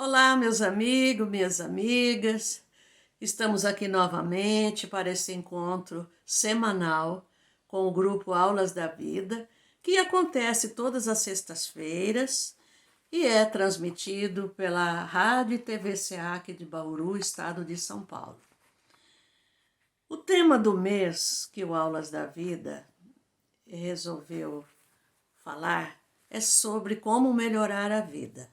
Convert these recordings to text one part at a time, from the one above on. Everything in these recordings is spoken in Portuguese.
Olá, meus amigos, minhas amigas. Estamos aqui novamente para esse encontro semanal com o grupo Aulas da Vida, que acontece todas as sextas-feiras e é transmitido pela Rádio e TV SEAC de Bauru, estado de São Paulo. O tema do mês que o Aulas da Vida resolveu falar é sobre como melhorar a vida.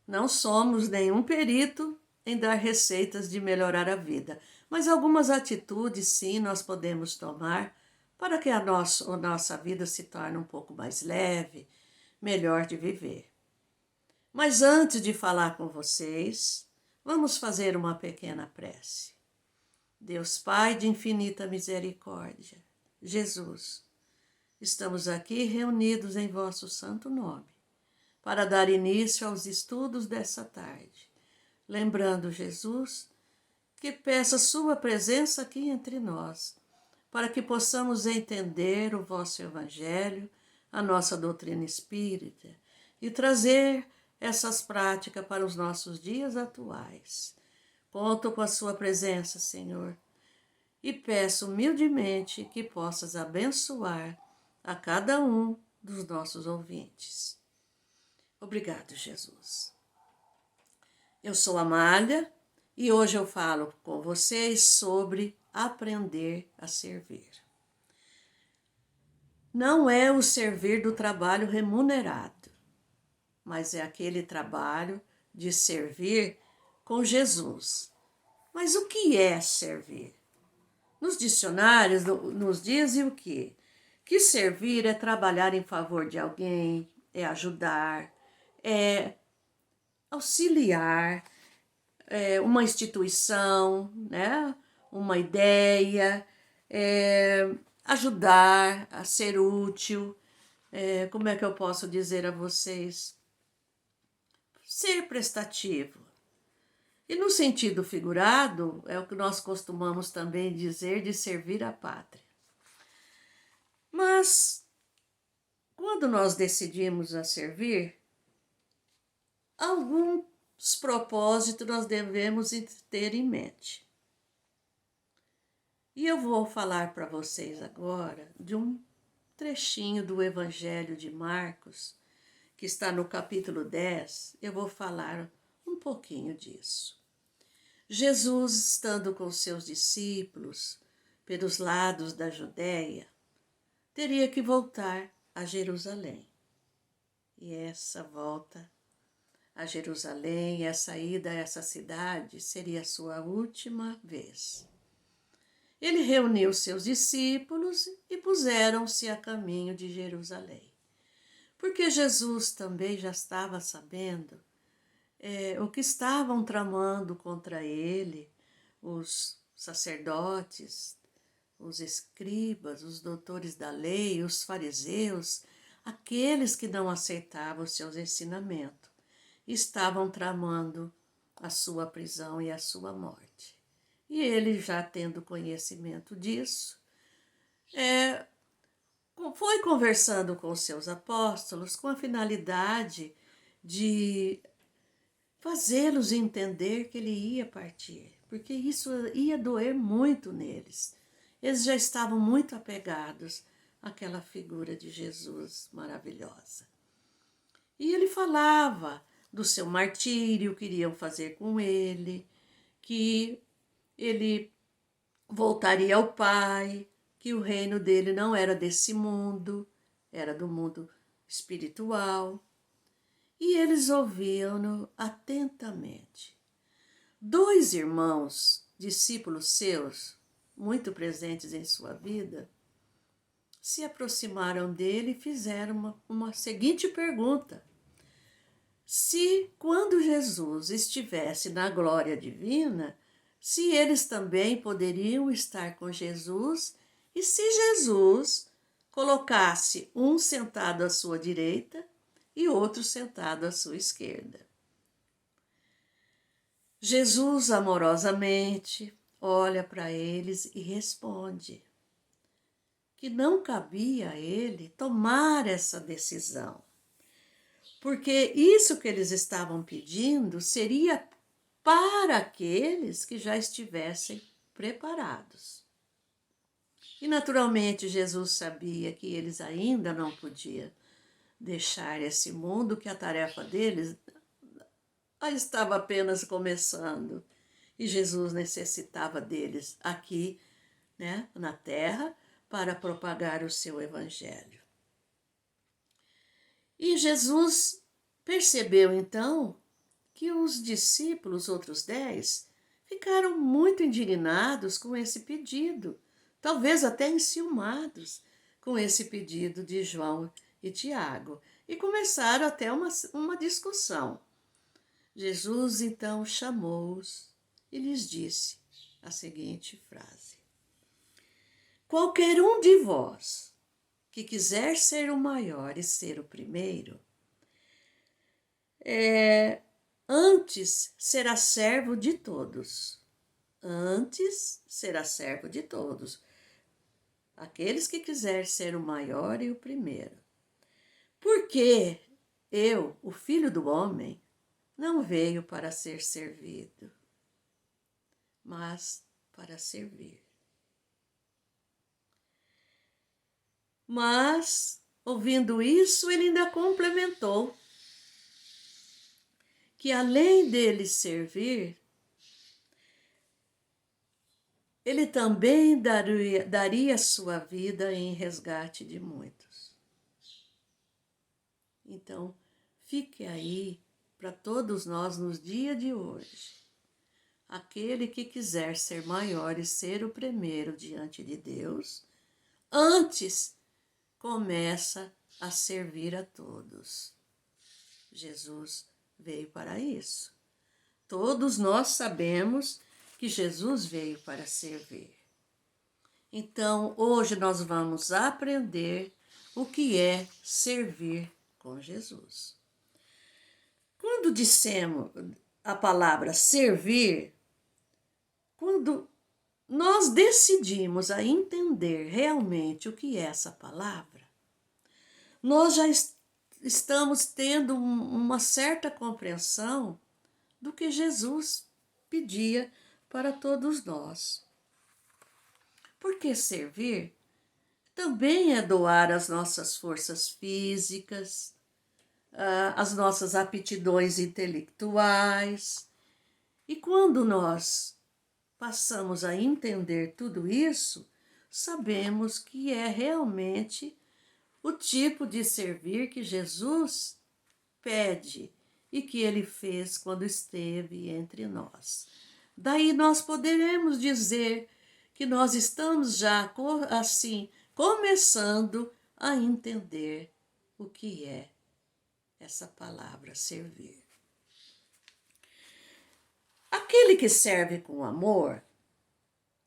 Não somos nenhum perito em dar receitas de melhorar a vida, mas algumas atitudes sim nós podemos tomar para que a nossa vida se torne um pouco mais leve, melhor de viver. Mas antes de falar com vocês, vamos fazer uma pequena prece. Deus Pai de infinita misericórdia, Jesus, estamos aqui reunidos em vosso santo nome para dar início aos estudos dessa tarde. Lembrando, Jesus, que peça sua presença aqui entre nós, para que possamos entender o vosso Evangelho, a nossa doutrina espírita, e trazer essas práticas para os nossos dias atuais. Conto com a sua presença, Senhor, e peço humildemente que possas abençoar a cada um dos nossos ouvintes. Obrigado, Jesus. Eu sou Amália e hoje eu falo com vocês sobre aprender a servir. Não é o servir do trabalho remunerado, mas é aquele trabalho de servir com Jesus. Mas o que é servir? Nos dicionários nos dizem o quê? Que servir é trabalhar em favor de alguém, é ajudar, é auxiliar uma instituição, né? Uma ideia, ajudar a ser útil. Como é que eu posso dizer a vocês? Ser prestativo. E no sentido figurado, é o que nós costumamos também dizer de servir a pátria. Mas, quando nós decidimos a servir, alguns propósitos nós devemos ter em mente. E eu vou falar para vocês agora de um trechinho do Evangelho de Marcos, que está no capítulo 10. Eu vou falar um pouquinho disso. Jesus, estando com seus discípulos pelos lados da Judéia, teria que voltar a Jerusalém. E essa volta a Jerusalém, essa ida a essa cidade, seria a sua última vez. Ele reuniu seus discípulos e puseram-se a caminho de Jerusalém. Porque Jesus também já estava sabendo o que estavam tramando contra ele, os sacerdotes, os escribas, os doutores da lei, os fariseus, aqueles que não aceitavam os seus ensinamentos, estavam tramando a sua prisão e a sua morte. E ele, já tendo conhecimento disso, foi conversando com os seus apóstolos com a finalidade de fazê-los entender que ele ia partir, porque isso ia doer muito neles. Eles já estavam muito apegados àquela figura de Jesus maravilhosa. E ele falava do seu martírio, queriam fazer com ele, que ele voltaria ao Pai, que o reino dele não era desse mundo, era do mundo espiritual. E eles ouviam-no atentamente. 2 irmãos, discípulos seus, muito presentes em sua vida, se aproximaram dele e fizeram uma seguinte pergunta: se, quando Jesus estivesse na glória divina, se eles também poderiam estar com Jesus, e se Jesus colocasse um sentado à sua direita e outro sentado à sua esquerda. Jesus amorosamente olha para eles e responde que não cabia a ele tomar essa decisão, porque isso que eles estavam pedindo seria para aqueles que já estivessem preparados. E naturalmente Jesus sabia que eles ainda não podiam deixar esse mundo, que a tarefa deles estava apenas começando. E Jesus necessitava deles aqui, né, na terra, para propagar o seu evangelho. E Jesus percebeu então que os discípulos, outros 10, ficaram muito indignados com esse pedido, talvez até enciumados com esse pedido de João e Tiago, e começaram até uma discussão. Jesus então chamou-os e lhes disse a seguinte frase: qualquer um de vós que quiser ser o maior e ser o primeiro, antes será servo de todos. Antes será servo de todos. Aqueles que quiserem ser o maior e o primeiro. Porque eu, o Filho do Homem, não veio para ser servido, mas para servir. Mas, ouvindo isso, ele ainda complementou que além dele servir, ele também daria sua vida em resgate de muitos. Então, fique aí para todos nós nos dias de hoje. Aquele que quiser ser maior e ser o primeiro diante de Deus, antes começa a servir a todos. Jesus veio para isso. Todos nós sabemos que Jesus veio para servir. Então, hoje nós vamos aprender o que é servir com Jesus. Quando dissemos a palavra servir, quando nós decidimos a entender realmente o que é essa palavra, nós já estamos tendo uma certa compreensão do que Jesus pedia para todos nós. Porque servir também é doar as nossas forças físicas, as nossas aptidões intelectuais. E quando nós passamos a entender tudo isso, sabemos que é realmente o tipo de servir que Jesus pede e que ele fez quando esteve entre nós. Daí nós poderemos dizer que nós estamos já assim começando a entender o que é essa palavra servir. Aquele que serve com amor,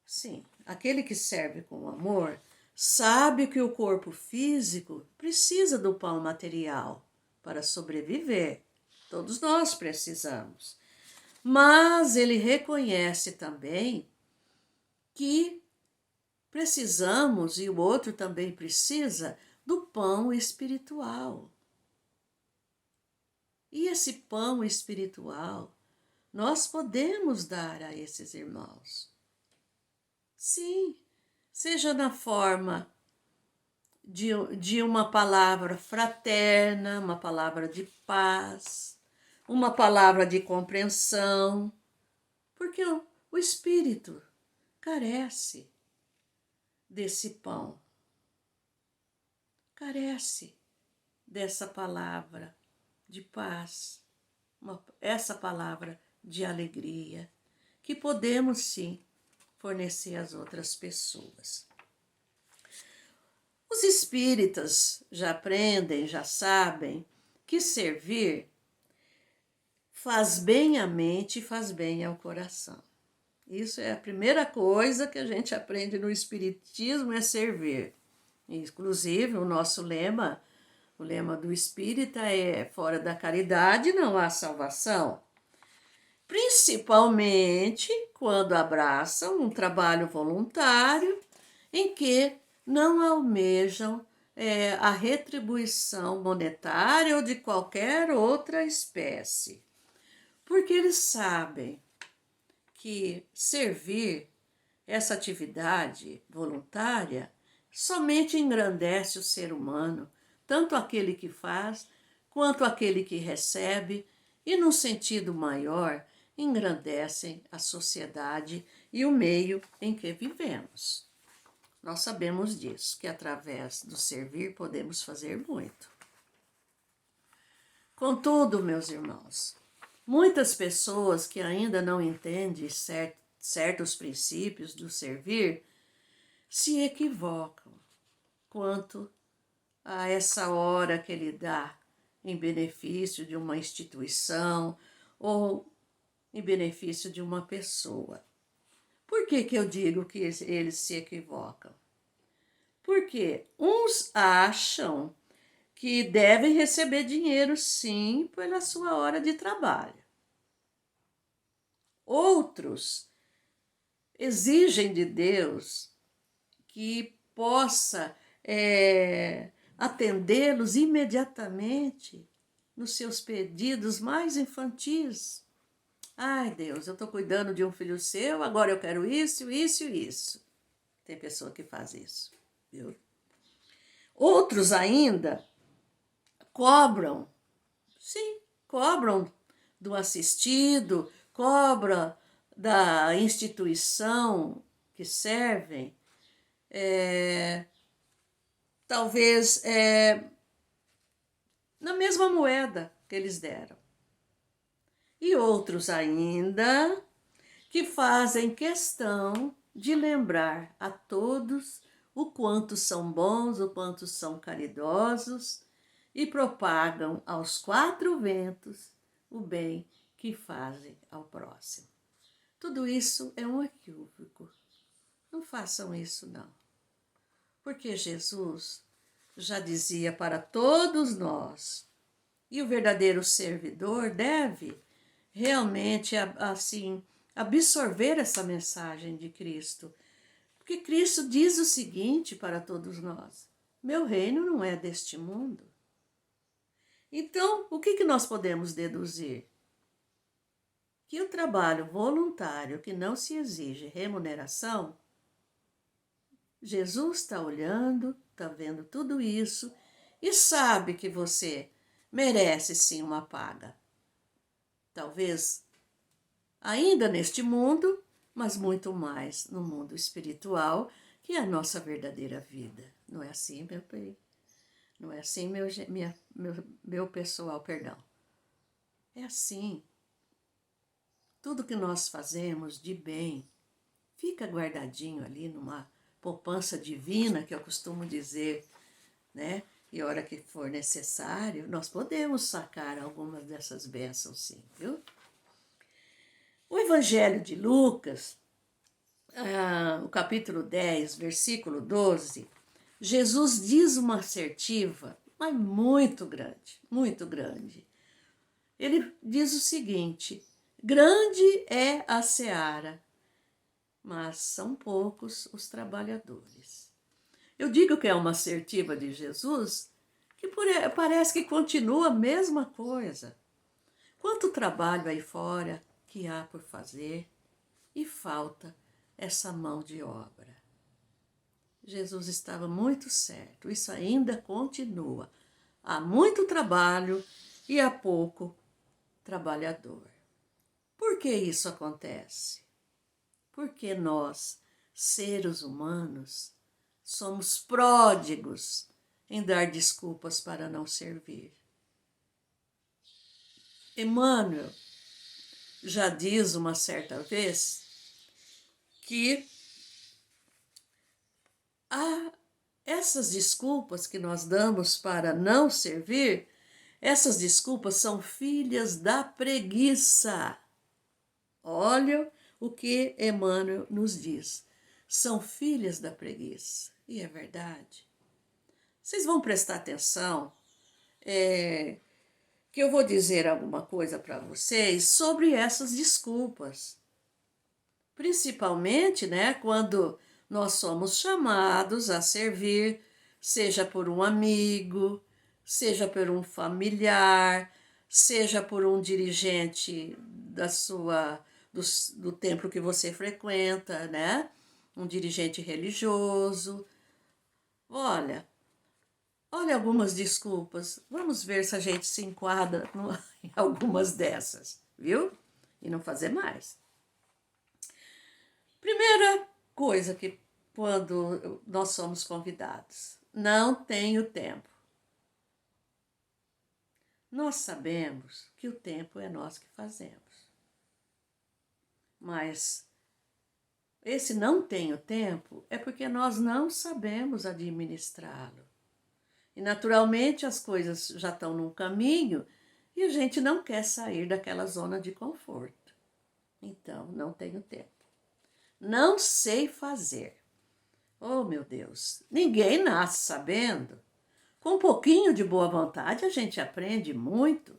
sim, aquele que serve com amor, sabe que o corpo físico precisa do pão material para sobreviver. Todos nós precisamos. Mas ele reconhece também que precisamos, e o outro também precisa, do pão espiritual. E esse pão espiritual nós podemos dar a esses irmãos. Sim, seja na forma de uma palavra fraterna, uma palavra de paz, uma palavra de compreensão, porque o Espírito carece desse pão, carece dessa palavra de paz, essa palavra de alegria, que podemos sim fornecer às outras pessoas. Os espíritas já aprendem, já sabem que servir faz bem à mente e faz bem ao coração. Isso é a primeira coisa que a gente aprende no espiritismo, é servir. Inclusive, o nosso lema, o lema do espírita é: fora da caridade não há salvação. Principalmente quando abraçam um trabalho voluntário em que não almejam a retribuição monetária ou de qualquer outra espécie. Porque eles sabem que servir, essa atividade voluntária, somente engrandece o ser humano, tanto aquele que faz quanto aquele que recebe, e, num sentido maior, engrandecem a sociedade e o meio em que vivemos. Nós sabemos disso, que através do servir podemos fazer muito. Contudo, meus irmãos, muitas pessoas que ainda não entendem certos princípios do servir se equivocam quanto a essa hora que ele dá em benefício de uma instituição ou em benefício de uma pessoa. Por que eu digo que eles se equivocam? Porque uns acham que devem receber dinheiro, sim, pela sua hora de trabalho. Outros exigem de Deus que possa atendê-los imediatamente nos seus pedidos mais infantis. Ai, Deus, eu estou cuidando de um filho seu, agora eu quero isso, isso e isso. Tem pessoa que faz isso, viu? Outros ainda cobram, sim, cobram do assistido, cobram da instituição que servem, talvez na mesma moeda que eles deram. E outros ainda que fazem questão de lembrar a todos o quanto são bons, o quanto são caridosos e propagam aos quatro ventos o bem que fazem ao próximo. Tudo isso é um equívoco. Não façam isso, não. Porque Jesus já dizia para todos nós, e o verdadeiro servidor deve realmente, assim, absorver essa mensagem de Cristo. Porque Cristo diz o seguinte para todos nós: meu reino não é deste mundo. Então, o que nós podemos deduzir? Que o trabalho voluntário que não se exige remuneração, Jesus está olhando, está vendo tudo isso e sabe que você merece sim uma paga. Talvez ainda neste mundo, mas muito mais no mundo espiritual, que é a nossa verdadeira vida. Não é assim, meu bem? Não é assim, meu pessoal, perdão. É assim. Tudo que nós fazemos de bem fica guardadinho ali numa poupança divina, que eu costumo dizer, né? E a hora que for necessário, nós podemos sacar algumas dessas bênçãos, sim, viu? O Evangelho de Lucas, o capítulo 10, versículo 12, Jesus diz uma assertiva, mas muito grande, muito grande. Ele diz o seguinte: grande é a seara, mas são poucos os trabalhadores. Eu digo que é uma assertiva de Jesus, que parece que continua a mesma coisa. Quanto trabalho aí fora que há por fazer e falta essa mão de obra. Jesus estava muito certo, isso ainda continua. Há muito trabalho e há pouco trabalhador. Por que isso acontece? Porque nós, seres humanos, somos pródigos em dar desculpas para não servir. Emmanuel já diz uma certa vez que essas desculpas que nós damos para não servir, essas desculpas são filhas da preguiça. Olha o que Emmanuel nos diz. São filhas da preguiça. E é verdade. Vocês vão prestar atenção que eu vou dizer alguma coisa para vocês sobre essas desculpas. Principalmente, né, quando nós somos chamados a servir seja por um amigo, seja por um familiar, seja por um dirigente do templo que você frequenta, né? Um dirigente religioso. Olha, olha algumas desculpas. Vamos ver se a gente se enquadra em algumas dessas, viu? E não fazer mais. Primeira coisa que quando nós somos convidados, não tenho tempo. Nós sabemos que o tempo é nós que fazemos. Mas esse não tenho tempo é porque nós não sabemos administrá-lo. E naturalmente as coisas já estão num caminho e a gente não quer sair daquela zona de conforto. Então, não tenho tempo. Não sei fazer. Oh, meu Deus, ninguém nasce sabendo. Com um pouquinho de boa vontade a gente aprende muito.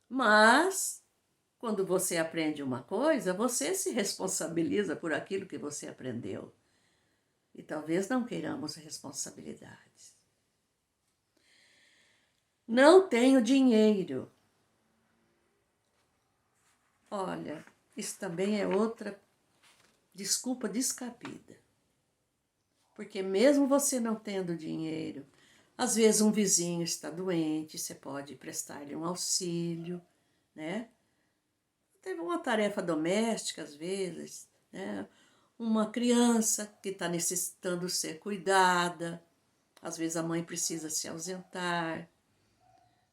Mas, quando você aprende uma coisa, você se responsabiliza por aquilo que você aprendeu. E talvez não queiramos responsabilidades. Não tenho dinheiro. Olha, isso também é outra desculpa descabida. Porque mesmo você não tendo dinheiro, às vezes um vizinho está doente, você pode prestar-lhe um auxílio, né? Teve uma tarefa doméstica, às vezes, né? Uma criança que está necessitando ser cuidada, às vezes a mãe precisa se ausentar.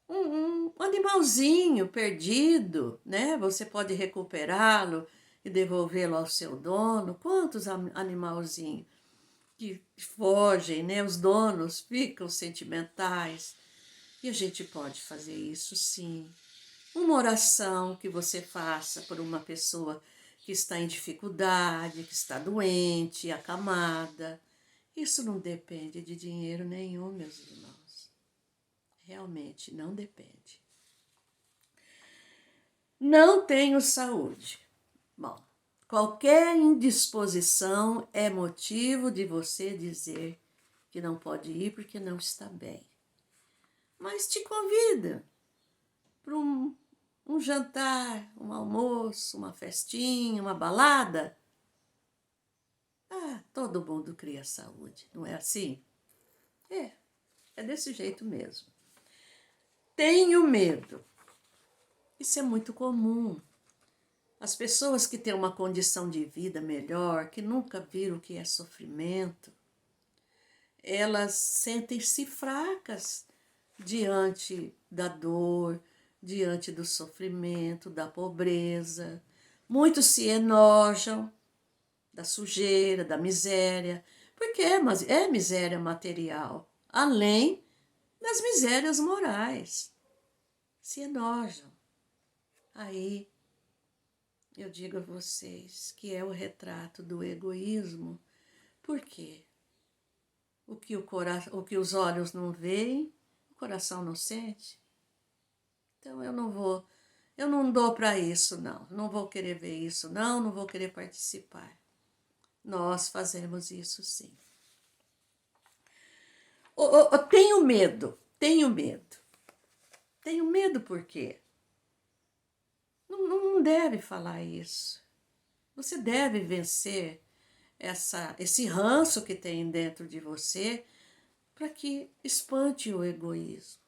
Um animalzinho perdido, né? Você pode recuperá-lo e devolvê-lo ao seu dono. Quantos animalzinhos que fogem, né? Os donos ficam sentimentais. E a gente pode fazer isso sim. Uma oração que você faça por uma pessoa que está em dificuldade, que está doente, acamada. Isso não depende de dinheiro nenhum, meus irmãos. Realmente não depende. Não tenho saúde. Bom, qualquer indisposição é motivo de você dizer que não pode ir porque não está bem. Mas te convida para um jantar, um almoço, uma festinha, uma balada. Ah, todo mundo cria saúde, não é assim? É desse jeito mesmo. Tenho medo. Isso é muito comum. As pessoas que têm uma condição de vida melhor, que nunca viram o que é sofrimento, elas sentem-se fracas diante da dor, diante do sofrimento, da pobreza. Muitos se enojam da sujeira, da miséria, porque é miséria material, além das misérias morais. Se enojam. Aí eu digo a vocês que é o retrato do egoísmo. Por quê? O que os olhos não veem, o coração não sente. Então eu não dou para isso não vou querer ver isso não vou querer participar. Nós fazemos isso sim. Tenho medo. Tenho medo por quê? Não deve falar isso. Você deve vencer esse ranço que tem dentro de você para que espante o egoísmo.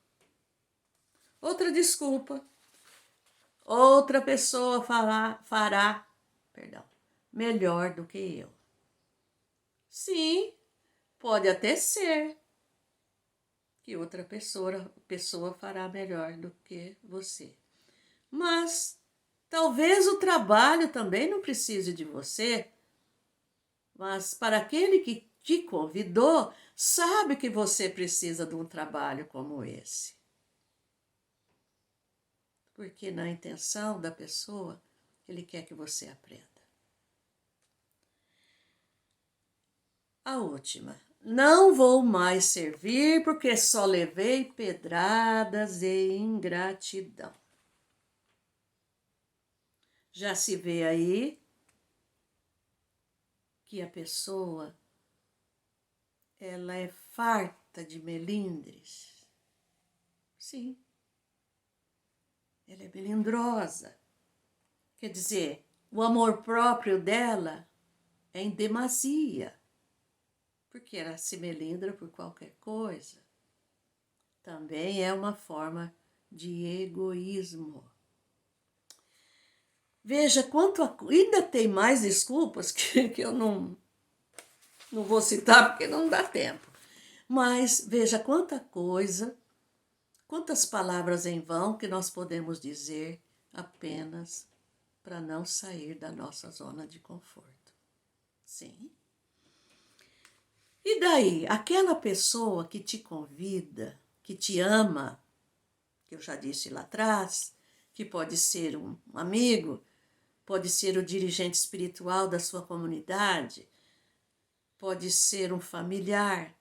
Outra desculpa. Outra pessoa fará melhor do que eu. Sim, pode até ser que outra pessoa fará melhor do que você. Mas talvez o trabalho também não precise de você. Mas para aquele que te convidou, sabe que você precisa de um trabalho como esse. Porque na intenção da pessoa, ele quer que você aprenda. A última. Não vou mais servir porque só levei pedradas e ingratidão. Já se vê aí que a pessoa ela é farta de melindres. Sim, ela é melindrosa. Quer dizer, o amor próprio dela é em demasia, porque ela se melindra por qualquer coisa. Também é uma forma de egoísmo. Veja quanto ainda tem mais desculpas que eu não vou citar porque não dá tempo. Mas veja quanta coisa, quantas palavras em vão que nós podemos dizer apenas para não sair da nossa zona de conforto. Sim. E daí, aquela pessoa que te convida, que te ama, que eu já disse lá atrás, que pode ser um amigo, pode ser o dirigente espiritual da sua comunidade, pode ser um familiar,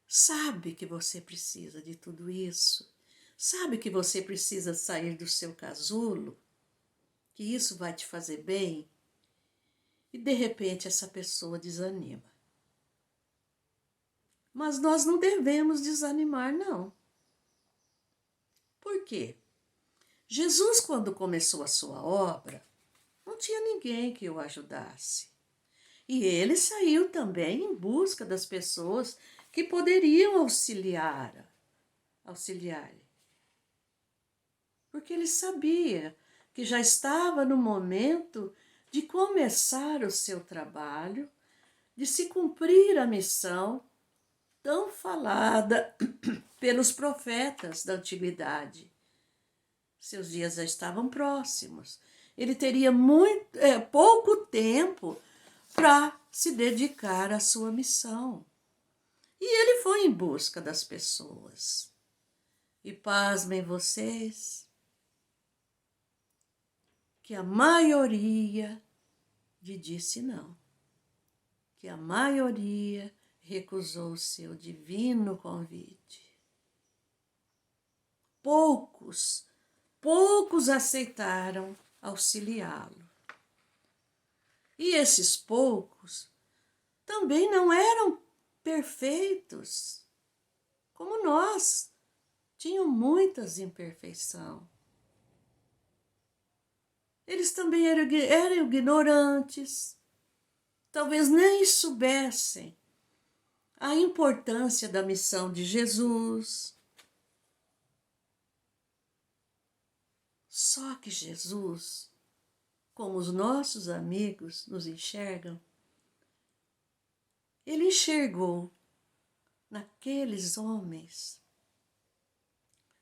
sabe que você precisa de tudo isso, sabe que você precisa sair do seu casulo, que isso vai te fazer bem, e de repente essa pessoa desanima. Mas nós não devemos desanimar, não. Por quê? Jesus, quando começou a sua obra, não tinha ninguém que o ajudasse. E ele saiu também em busca das pessoas que poderiam auxiliar-lhe. Porque ele sabia que já estava no momento de começar o seu trabalho, de se cumprir a missão tão falada pelos profetas da antiguidade. Seus dias já estavam próximos. Ele teria pouco tempo para se dedicar à sua missão. E ele foi em busca das pessoas. E pasmem vocês, que a maioria lhe disse não. Que a maioria recusou o seu divino convite. Poucos aceitaram auxiliá-lo. E esses poucos também não eram perfeitos, como nós, tinham muitas imperfeições. Eles também eram ignorantes, talvez nem soubessem a importância da missão de Jesus. Só que Jesus, como os nossos amigos nos enxergam, ele enxergou naqueles homens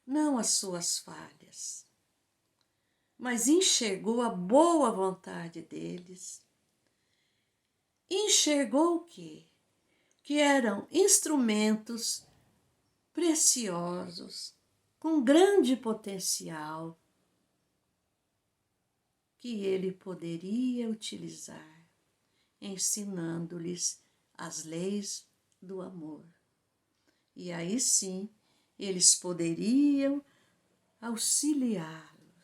não as suas falhas, mas enxergou a boa vontade deles. Enxergou o quê? Que eram instrumentos preciosos, com grande potencial, que ele poderia utilizar, ensinando-lhes as leis do amor. E aí sim, eles poderiam auxiliá-lo,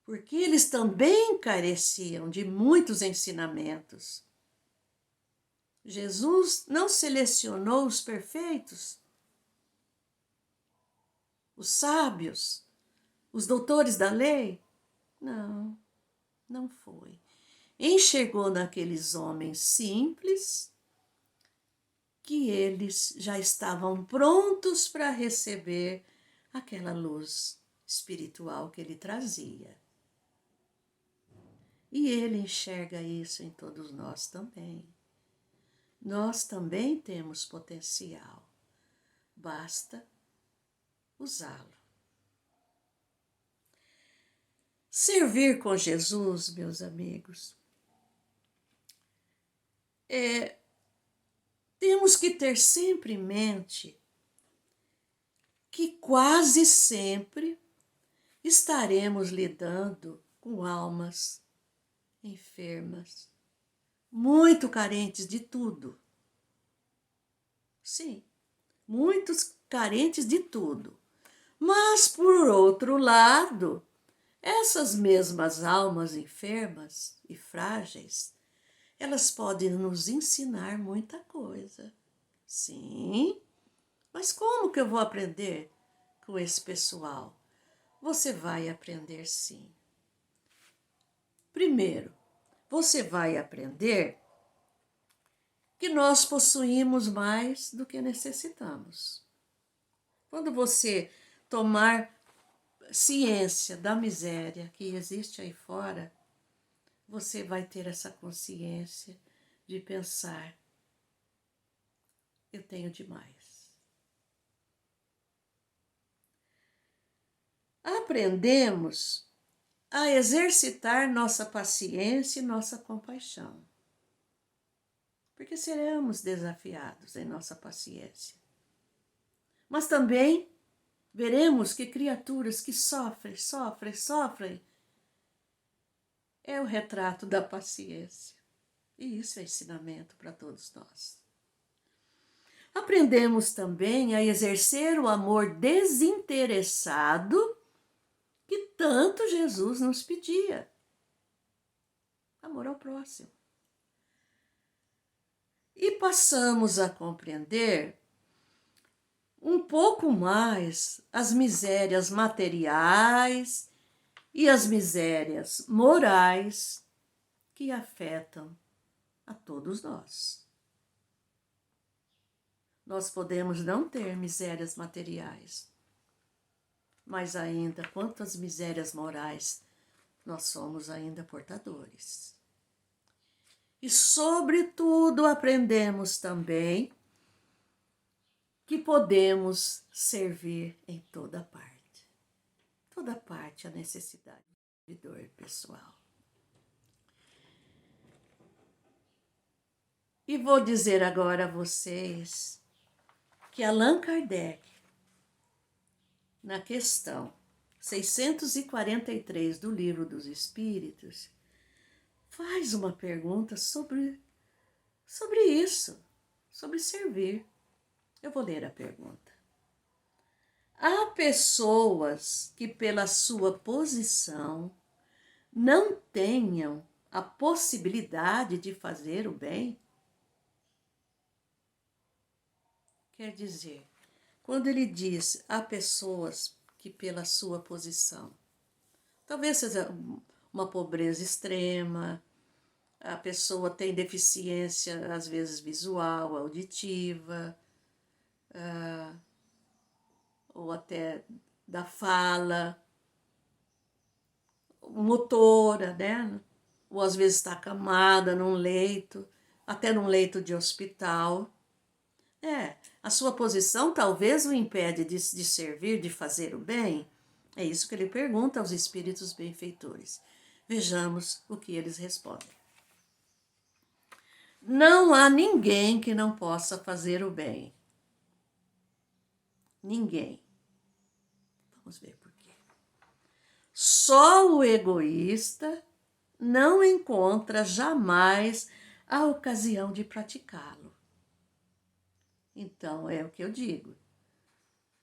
porque eles também careciam de muitos ensinamentos. Jesus não selecionou os perfeitos, os sábios, os doutores da lei. Não, não foi. Enxergou naqueles homens simples que eles já estavam prontos para receber aquela luz espiritual que ele trazia. E ele enxerga isso em todos nós também. Nós também temos potencial, basta usá-lo. Servir com Jesus, meus amigos, temos que ter sempre em mente que quase sempre estaremos lidando com almas enfermas, muito carentes de tudo. Sim, muitos carentes de tudo. Mas, por outro lado, essas mesmas almas enfermas e frágeis, Elas podem nos ensinar muita coisa. Sim, mas como que eu vou aprender com esse pessoal? Você vai aprender sim. Primeiro, você vai aprender que nós possuímos mais do que necessitamos. Quando você tomar ciência da miséria que existe aí fora, você vai ter essa consciência de pensar: eu tenho demais. Aprendemos a exercitar nossa paciência e nossa compaixão, porque seremos desafiados em nossa paciência. Mas também veremos que criaturas que sofrem, é o retrato da paciência. E isso é ensinamento para todos nós. Aprendemos também a exercer o amor desinteressado que tanto Jesus nos pedia. Amor ao próximo. E passamos a compreender um pouco mais as misérias materiais e as misérias morais que afetam a todos nós. Nós podemos não ter misérias materiais, mas ainda quantas misérias morais nós somos ainda portadores. E sobretudo aprendemos também que podemos servir em toda parte. Toda parte a necessidade de dor pessoal. E vou dizer agora a vocês que Allan Kardec, na questão 643 do Livro dos Espíritos, faz uma pergunta sobre isso, sobre servir. Eu vou ler a pergunta. Há pessoas que, pela sua posição, não tenham a possibilidade de fazer o bem? Quer dizer, quando ele diz há pessoas que, pela sua posição, talvez seja uma pobreza extrema, a pessoa tem deficiência, às vezes visual, auditiva, ou até da fala, motora, né? Ou às vezes está acamada num leito, até num leito de hospital. A sua posição talvez o impede de servir, de fazer o bem. É isso que ele pergunta aos espíritos benfeitores. Vejamos o que eles respondem. Não há ninguém que não possa fazer o bem. Ninguém. Vamos ver por quê. Só o egoísta não encontra jamais a ocasião de praticá-lo. Então, é o que eu digo.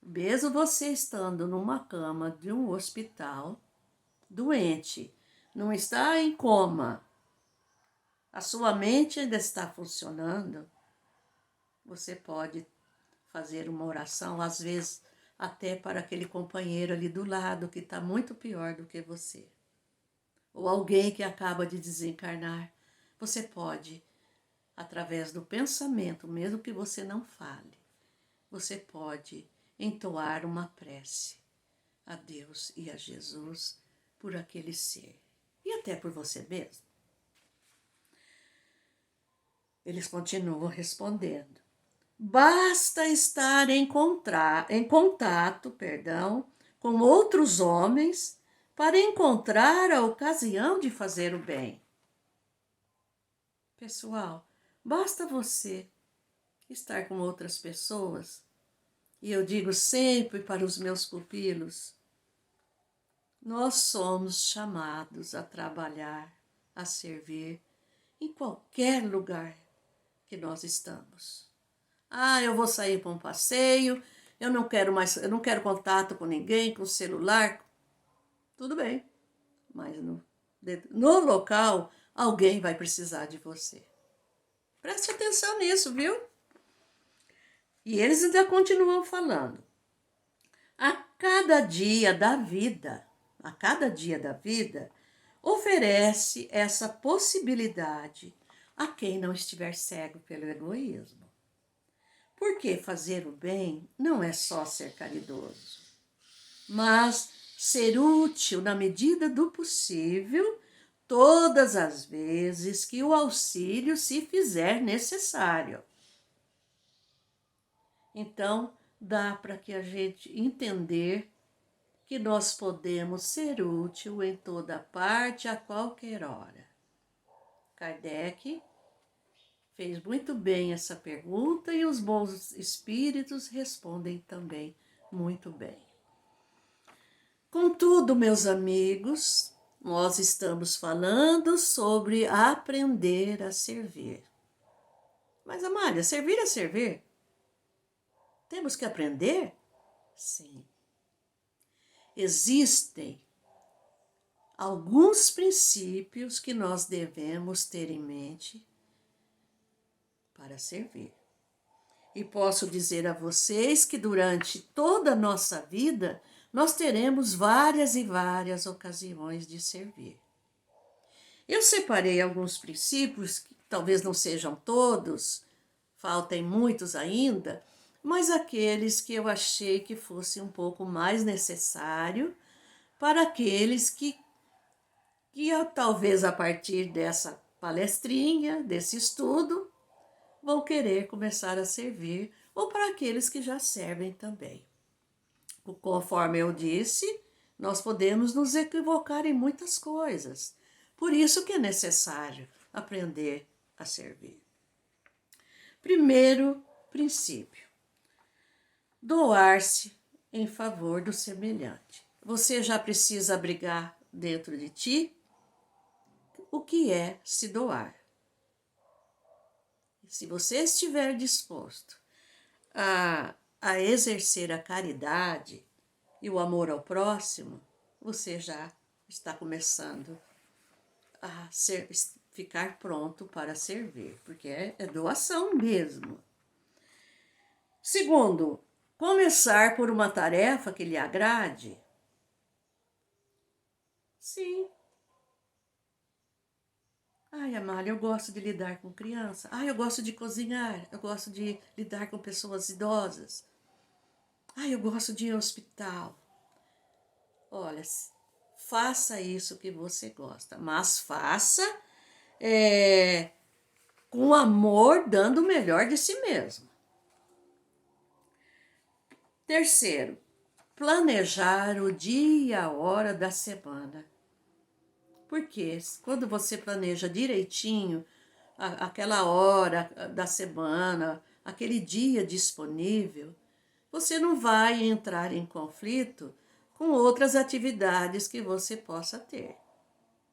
Mesmo você estando numa cama de um hospital, doente, não está em coma, a sua mente ainda está funcionando, você pode fazer uma oração, às vezes até para aquele companheiro ali do lado que está muito pior do que você. Ou alguém que acaba de desencarnar. Você pode, através do pensamento, mesmo que você não fale, você pode entoar uma prece a Deus e a Jesus por aquele ser. E até por você mesmo. Eles continuam respondendo. Basta estar em contato, com outros homens para encontrar a ocasião de fazer o bem. Pessoal, basta você estar com outras pessoas, e eu digo sempre para os meus pupilos, nós somos chamados a trabalhar, a servir em qualquer lugar que nós estamos. Eu vou sair para um passeio, eu não quero contato com ninguém, com celular. Tudo bem, mas no local alguém vai precisar de você. Preste atenção nisso, viu? E eles ainda continuam falando. A cada dia da vida, oferece essa possibilidade a quem não estiver cego pelo egoísmo. Porque fazer o bem não é só ser caridoso, mas ser útil na medida do possível todas as vezes que o auxílio se fizer necessário. Então, dá para que a gente entender que nós podemos ser útil em toda parte, a qualquer hora. Kardec fez muito bem essa pergunta e os bons espíritos respondem também muito bem. Contudo, meus amigos, nós estamos falando sobre aprender a servir. Mas, Amália, servir é servir? Temos que aprender? Sim. Existem alguns princípios que nós devemos ter em mente para servir. E posso dizer a vocês que durante toda a nossa vida, nós teremos várias e várias ocasiões de servir. Eu separei alguns princípios, que talvez não sejam todos, faltem muitos ainda, mas aqueles que eu achei que fosse um pouco mais necessário para aqueles que talvez a partir dessa palestrinha, desse estudo, vão querer começar a servir, ou para aqueles que já servem também. Conforme eu disse, nós podemos nos equivocar em muitas coisas. Por isso que é necessário aprender a servir. Primeiro princípio: doar-se em favor do semelhante. Você já precisa abrigar dentro de ti o que é se doar. Se você estiver disposto a exercer a caridade e o amor ao próximo, você já está começando a ficar pronto para servir, porque é doação mesmo. Segundo, começar por uma tarefa que lhe agrade. Sim. Ai, Amália, eu gosto de lidar com criança. Ai, eu gosto de cozinhar. Eu gosto de lidar com pessoas idosas. Ai, eu gosto de ir ao hospital. Olha, faça isso que você gosta, mas faça com amor, dando o melhor de si mesmo. Terceiro, planejar o dia e a hora da semana. Porque quando você planeja direitinho aquela hora da semana, aquele dia disponível, você não vai entrar em conflito com outras atividades que você possa ter.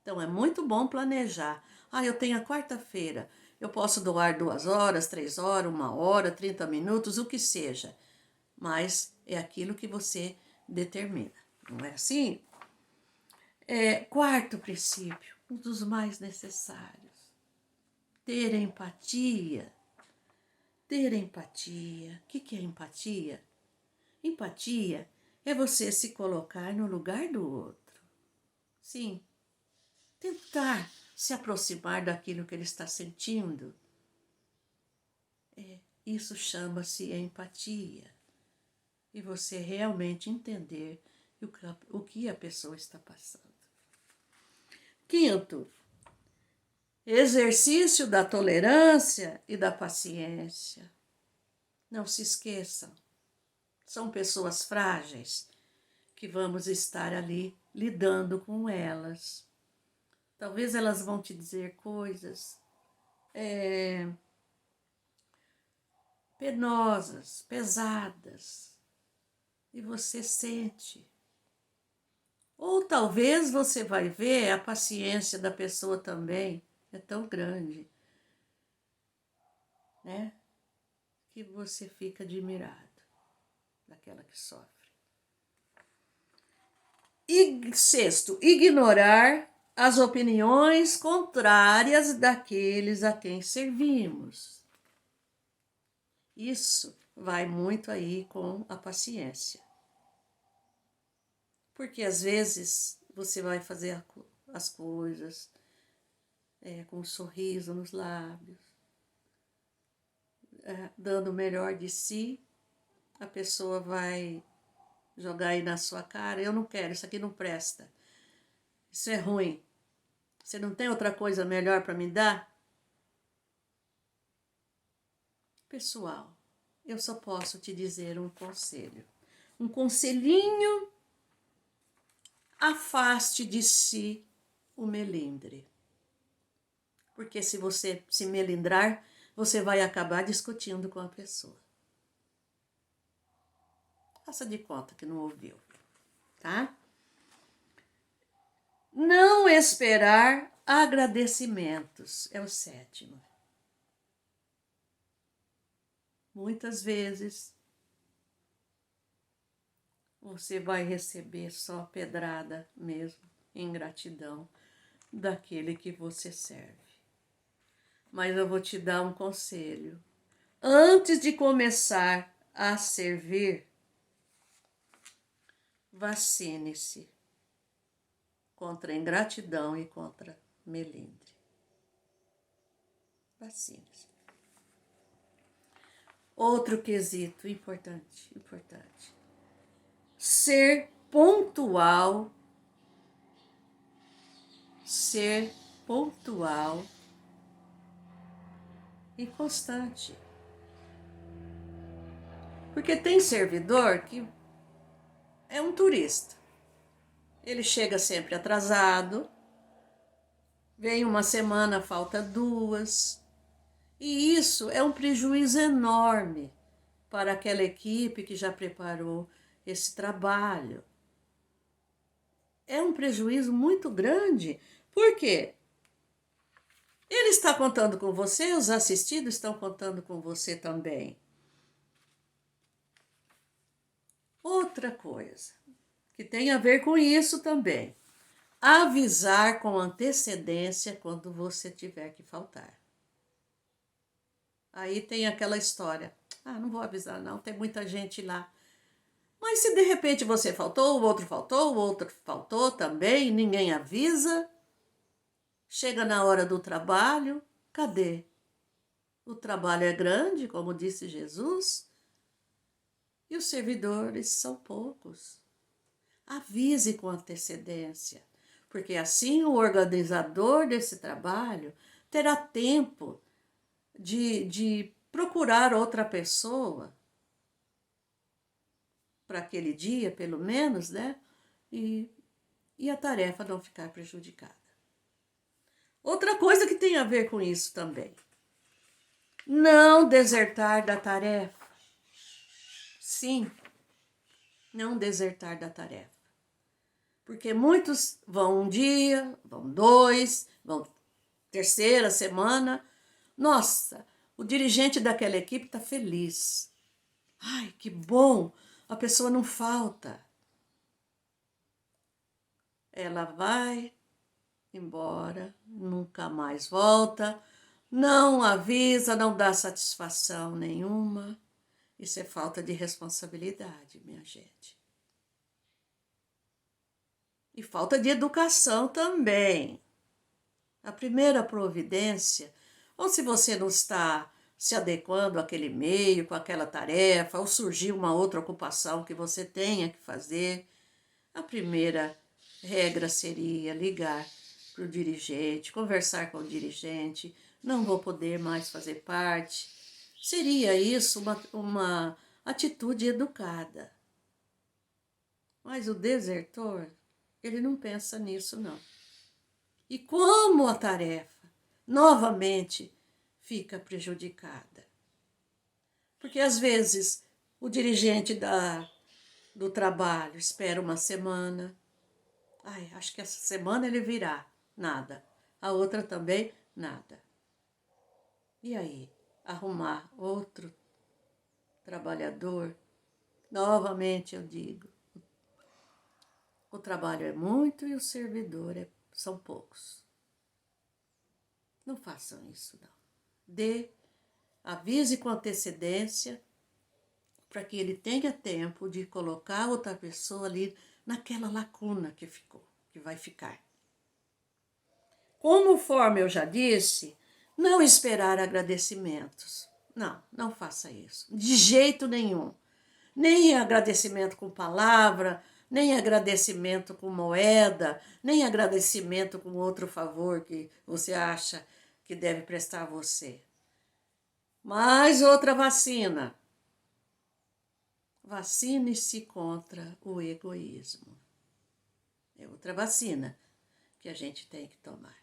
Então, é muito bom planejar. Eu tenho a quarta-feira, eu posso doar 2 horas, 3 horas, 1 hora, 30 minutos, o que seja. Mas é aquilo que você determina, não é assim? Quarto princípio, um dos mais necessários: ter empatia. Ter empatia. O que é empatia? Empatia é você se colocar no lugar do outro. Sim, tentar se aproximar daquilo que ele está sentindo. Isso chama-se empatia. E você realmente entender o que a pessoa está passando. Quinto, exercício da tolerância e da paciência. Não se esqueçam, são pessoas frágeis que vamos estar ali lidando com elas. Talvez elas vão te dizer coisas penosas, pesadas, e você sente. Ou talvez você vai ver a paciência da pessoa também é tão grande, né? Que você fica admirado daquela que sofre. E sexto, ignorar as opiniões contrárias daqueles a quem servimos. Isso vai muito aí com a paciência. Porque às vezes você vai fazer as coisas com um sorriso nos lábios, dando o melhor de si, a pessoa vai jogar aí na sua cara: eu não quero, isso aqui não presta, isso é ruim, você não tem outra coisa melhor para me dar? Pessoal, eu só posso te dizer um conselho, um conselhinho: afaste de si o melindre. Porque se você se melindrar, você vai acabar discutindo com a pessoa. Faça de conta que não ouviu, tá? Não esperar agradecimentos é o 7º. Muitas vezes você vai receber só pedrada mesmo, ingratidão daquele que você serve. Mas eu vou te dar um conselho. Antes de começar a servir, vacine-se contra a ingratidão e contra melindre. Vacine-se. Outro quesito importante. Ser pontual. Ser pontual e constante. Porque tem servidor que é um turista. Ele chega sempre atrasado, vem uma semana, falta 2. E isso é um prejuízo enorme para aquela equipe que já preparou esse trabalho. É um prejuízo muito grande. Por quê? Ele está contando com você, os assistidos estão contando com você também. Outra coisa que tem a ver com isso também: avisar com antecedência quando você tiver que faltar. Aí tem aquela história: não vou avisar não, tem muita gente lá. Mas se de repente você faltou, o outro faltou também, ninguém avisa, chega na hora do trabalho, cadê? O trabalho é grande, como disse Jesus, e os servidores são poucos. Avise com antecedência, porque assim o organizador desse trabalho terá tempo de procurar outra pessoa para aquele dia, pelo menos, né? E a tarefa não ficar prejudicada. Outra coisa que tem a ver com isso também: não desertar da tarefa. Sim, não desertar da tarefa. Porque muitos vão um dia, vão 2, vão terceira semana. Nossa, o dirigente daquela equipe está feliz. Ai, que bom, a pessoa não falta. Ela vai embora, nunca mais volta, não avisa, não dá satisfação nenhuma. Isso é falta de responsabilidade, minha gente. E falta de educação também. A primeira providência, ou se você não está se adequando àquele meio, com aquela tarefa, ou surgiu uma outra ocupação que você tenha que fazer, a primeira regra seria ligar para o dirigente, conversar com o dirigente: não vou poder mais fazer parte. Seria isso uma atitude educada. Mas o desertor, ele não pensa nisso, não. E como a tarefa novamente fica prejudicada? Porque às vezes o dirigente do trabalho espera uma semana. Acho que essa semana ele virá. Nada. A outra também, nada. E aí, arrumar outro trabalhador? Novamente eu digo, o trabalho é muito e o servidor é são poucos. Não façam isso, não. Avise com antecedência para que ele tenha tempo de colocar outra pessoa ali naquela lacuna que ficou, que vai ficar. Conforme eu já disse, não esperar agradecimentos. Não, não faça isso. De jeito nenhum. Nem agradecimento com palavra, nem agradecimento com moeda, nem agradecimento com outro favor que você acha que deve prestar a você. Mais outra vacina. Vacine-se contra o egoísmo. É outra vacina que a gente tem que tomar.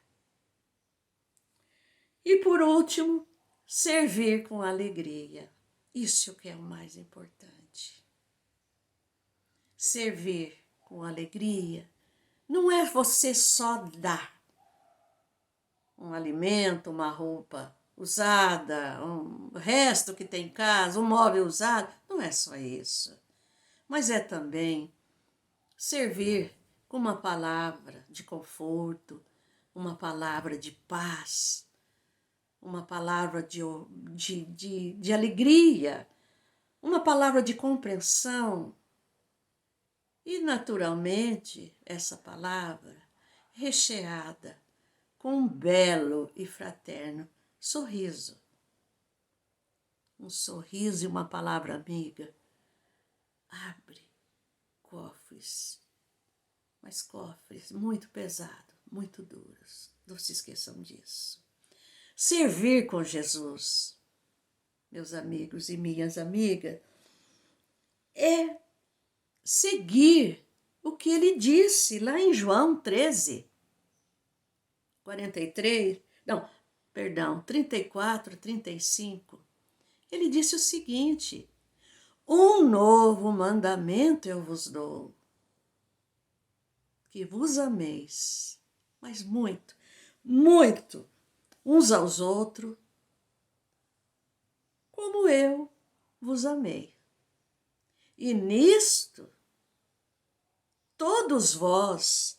E por último, servir com alegria. Isso que é o mais importante. Servir com alegria não é você só dar um alimento, uma roupa usada, um resto que tem em casa, um móvel usado. Não é só isso. Mas é também servir com uma palavra de conforto, uma palavra de paz, uma palavra de alegria, uma palavra de compreensão. E, naturalmente, essa palavra recheada com um belo e fraterno sorriso. Um sorriso e uma palavra amiga abre cofres, mas cofres muito pesados, muito duros. Não se esqueçam disso. Servir com Jesus, meus amigos e minhas amigas, é seguir o que ele disse lá em João 13, 43, não, perdão, 34, 35. Ele disse o seguinte: um novo mandamento eu vos dou, que vos ameis, mas muito, muito, uns aos outros, como eu vos amei. E nisto, todos vós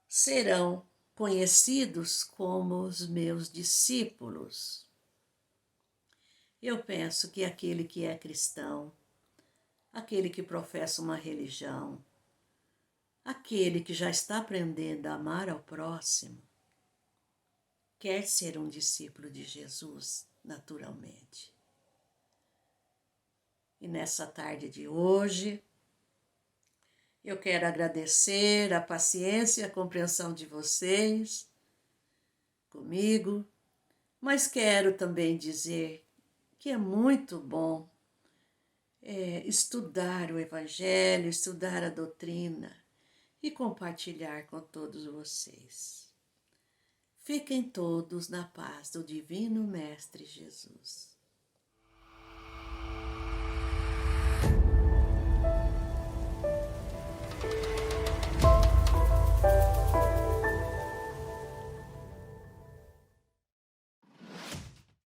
serão conhecidos como os meus discípulos. Eu penso que aquele que é cristão, aquele que professa uma religião, aquele que já está aprendendo a amar ao próximo, quer ser um discípulo de Jesus naturalmente. E nessa tarde de hoje, eu quero agradecer a paciência e a compreensão de vocês comigo, mas quero também dizer que é muito bom estudar o Evangelho, estudar a doutrina e compartilhar com todos vocês. Fiquem todos na paz do Divino Mestre Jesus.